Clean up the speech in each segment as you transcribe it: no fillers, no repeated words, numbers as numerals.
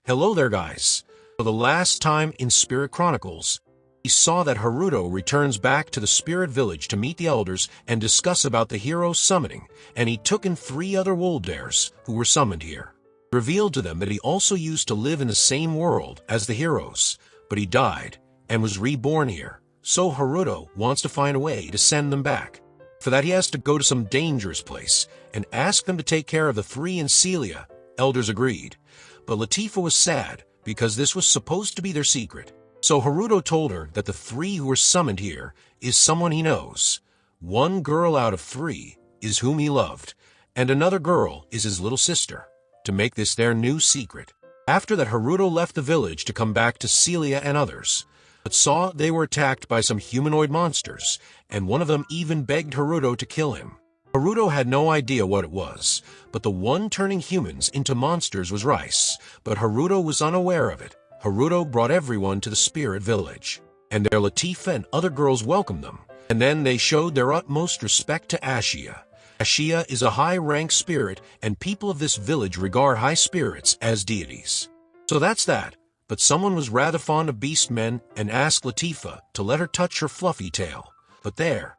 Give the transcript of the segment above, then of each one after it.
Hello there, guys. For the last time in Spirit Chronicles, we saw that Haruto returns back to the Spirit Village to meet the elders and discuss about the hero's summoning, and he took in 3 other Woldares who were summoned here. He revealed to them that he also used to live in the same world as the heroes, but he died and was reborn here, so Haruto wants to find a way to send them back. For that, he has to go to some dangerous place and ask them to take care of the 3 and Celia. Elders agreed, but Latifah was sad because this was supposed to be their secret. So Haruto told her that the 3 who were summoned here is someone he knows. 1 girl out of 3 is whom he loved, and another girl is his little sister, to make this their new secret. After that, Haruto left the village to come back to Celia and others, but saw they were attacked by some humanoid monsters, and one of them even begged Haruto to kill him. Haruto had no idea what it was, but the one turning humans into monsters was Rice, but Haruto was unaware of it. Haruto brought everyone to the Spirit Village, and there Latifah and other girls welcomed them, and then they showed their utmost respect to Ashia. Ashia is a high-rank spirit, and people of this village regard high spirits as deities. So that's that, but someone was rather fond of beast men and asked Latifah to let her touch her fluffy tail. But there,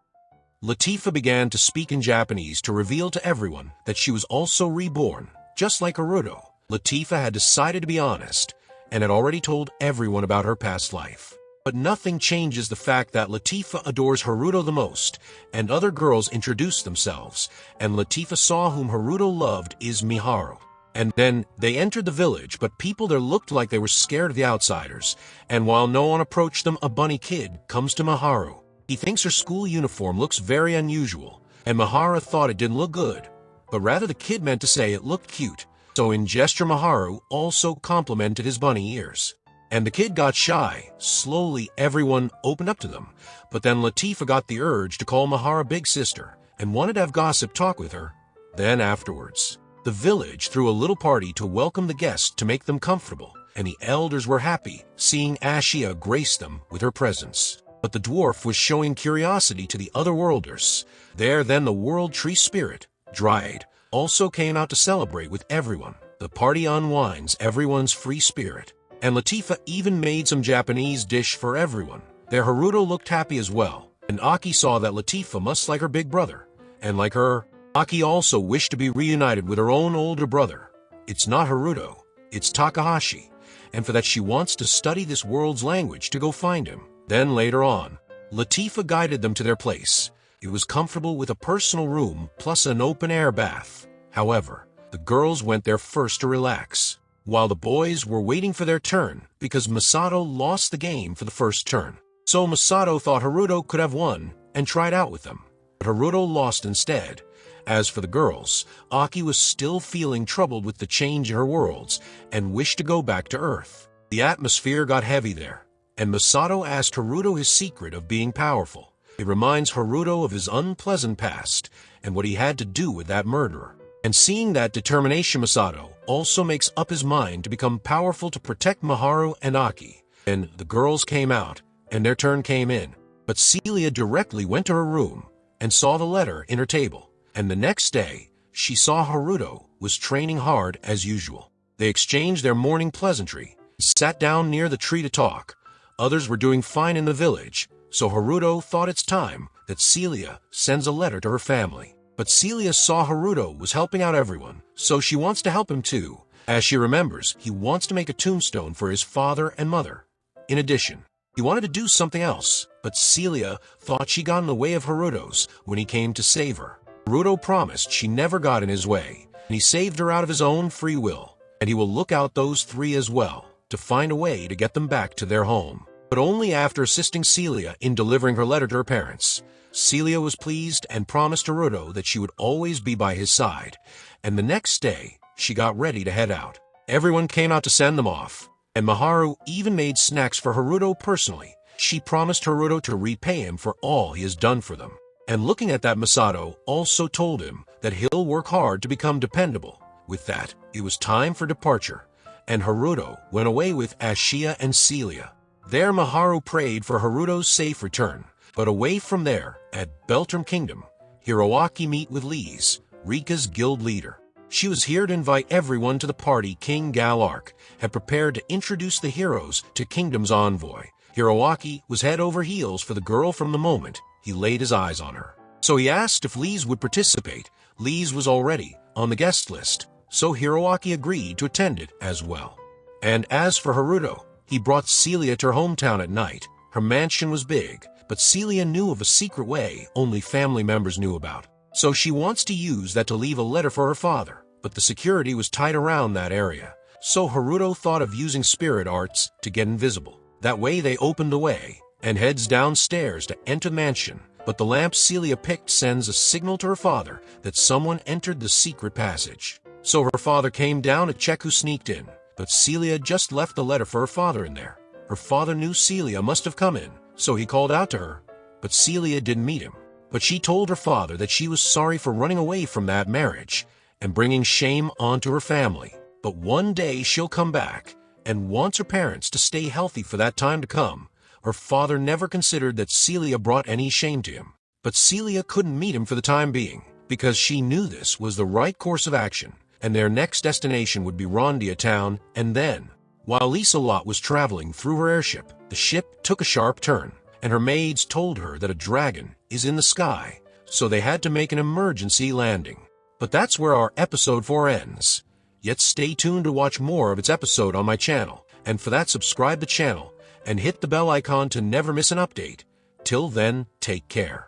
Latifah began to speak in Japanese to reveal to everyone that she was also reborn, just like Haruto. Latifah had decided to be honest, and had already told everyone about her past life. But nothing changes the fact that Latifah adores Haruto the most, and other girls introduced themselves, and Latifah saw whom Haruto loved is Miharu. And then they entered the village, but people there looked like they were scared of the outsiders, and while no one approached them, a bunny kid comes to Miharu. He thinks her school uniform looks very unusual, and Miharu thought it didn't look good, but rather the kid meant to say it looked cute. So in gesture, Miharu also complimented his bunny ears. And the kid got shy. Slowly, everyone opened up to them. But then Latifah got the urge to call Miharu big sister and wanted to have gossip talk with her. Then afterwards, the village threw a little party to welcome the guests to make them comfortable, and the elders were happy seeing Ashia grace them with her presence. But the dwarf was showing curiosity to the other worlders. There then the world tree spirit, Dryad, also came out to celebrate with everyone. The party unwinds everyone's free spirit, and Latifah even made some Japanese dish for everyone. There Haruto looked happy as well, and Aki saw that Latifah must like her big brother, and like her, Aki also wished to be reunited with her own older brother. It's not Haruto, it's Takahashi, and for that she wants to study this world's language to go find him. Then later on, Latifah guided them to their place. It was comfortable with a personal room plus an open-air bath. However, the girls went there first to relax, while the boys were waiting for their turn because Masato lost the game for the first turn. So Masato thought Haruto could have won and tried out with them, but Haruto lost instead. As for the girls, Aki was still feeling troubled with the change in her worlds and wished to go back to Earth. The atmosphere got heavy there, and Masato asked Haruto his secret of being powerful. It reminds Haruto of his unpleasant past and what he had to do with that murderer. And seeing that determination, Masato also makes up his mind to become powerful to protect Miharu and Aki. Then the girls came out, and their turn came in. But Celia directly went to her room and saw the letter in her table. And the next day, she saw Haruto was training hard as usual. They exchanged their morning pleasantry, sat down near the tree to talk. Others were doing fine in the village, so Haruto thought it's time that Celia sends a letter to her family. But Celia saw Haruto was helping out everyone, so she wants to help him too. As she remembers, he wants to make a tombstone for his father and mother. In addition, he wanted to do something else, but Celia thought she got in the way of Haruto's when he came to save her. Haruto promised she never got in his way, and he saved her out of his own free will, and he will look out those 3 as well to find a way to get them back to their home. But only after assisting Celia in delivering her letter to her parents. Celia was pleased and promised Haruto that she would always be by his side, and the next day, she got ready to head out. Everyone came out to send them off, and Miharu even made snacks for Haruto personally. She promised Haruto to repay him for all he has done for them. And looking at that, Masato also told him that he'll work hard to become dependable. With that, it was time for departure, and Haruto went away with Ashia and Celia. There Miharu prayed for Haruto's safe return, but away from there, at Beltram Kingdom, Hiroaki meet with Lise, Rika's guild leader. She was here to invite everyone to the party King Galark had prepared to introduce the heroes to Kingdom's envoy. Hiroaki was head over heels for the girl from the moment he laid his eyes on her. So he asked if Lise would participate. Lise was already on the guest list, so Hiroaki agreed to attend it as well. And as for Haruto, he brought Celia to her hometown at night. Her mansion was big, but Celia knew of a secret way only family members knew about. So she wants to use that to leave a letter for her father, but the security was tight around that area. So Haruto thought of using spirit arts to get invisible. That way they opened the way and heads downstairs to enter the mansion. But the lamp Celia picked sends a signal to her father that someone entered the secret passage. So her father came down to check who sneaked in, but Celia just left the letter for her father in there. Her father knew Celia must have come in, so he called out to her, but Celia didn't meet him. But she told her father that she was sorry for running away from that marriage and bringing shame onto her family. But one day she'll come back and wants her parents to stay healthy for that time to come. Her father never considered that Celia brought any shame to him. But Celia couldn't meet him for the time being, because she knew this was the right course of action, and their next destination would be Rondia Town. And then, while Lisa-Lot was traveling through her airship, the ship took a sharp turn, and her maids told her that a dragon is in the sky, so they had to make an emergency landing. But that's where our episode 4 ends. Yet stay tuned to watch more of its episode on my channel, and for that subscribe the channel and hit the bell icon to never miss an update. Till then, take care.